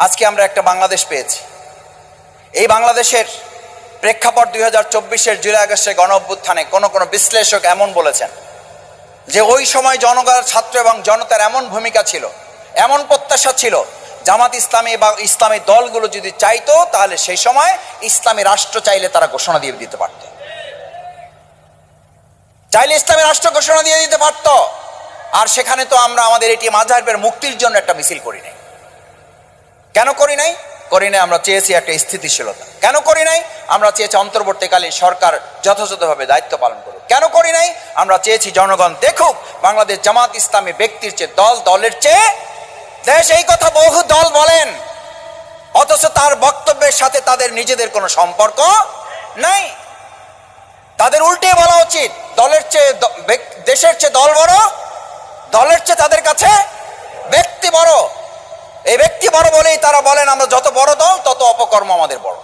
আজকে আমরা একটা বাংলাদেশ পেয়েছি। এই বাংলাদেশের প্রেক্ষাপট 2024-এর জুলাই আগস্টের গণ অভ্যুত্থানে কোনো বিশ্লেষক এমন বলেছেন যে ওই সময় জনগণ, ছাত্র এবং জনতার এমন ভূমিকা ছিল, এমন প্রত্যাশা ছিল, জামাত ইসলামী বা ইসলামী দলগুলো যদি চাইতো তাহলে সেই সময় ইসলামী রাষ্ট্র চাইলে তারা ঘোষণা দিয়ে দিতে পারত, চাইলে ইসলামী রাষ্ট্র ঘোষণা দিয়ে দিতে পারত। আর সেখানে তো আমরা আমাদের এটি মাযহাবের মুক্তির জন্য একটা মিছিল করি নাই। কেন করি নাই? আমরা চেয়েছি একটা স্থিতিশীলতা। কেন করি নাই? আমরা চেয়েছি অন্তর্বর্তীকালীন সরকার যথাযথভাবে দায়িত্ব পালন করুক। কেন করি নাই? আমরা চেয়েছি জনগণ দেখুক বাংলাদেশ জামাত ইসলামী ব্যক্তির চেয়ে দল, দলের চেয়ে দেশ। এই কথা বহু দল বলেন, অথচ তার বক্তব্যের সাথে তাদের নিজেদের কোনো সম্পর্ক নাই। তাদের উল্টে বলা উচিত, দলের চেয়ে দেশের চেয়ে দল বড়, দলের চেয়ে তাদের কাছে ব্যক্তি বড়। এই ব্যক্তি বড় বলেই তারা বলেন আমরা যত বড় দল তত অপকর্ম আমাদের বড়।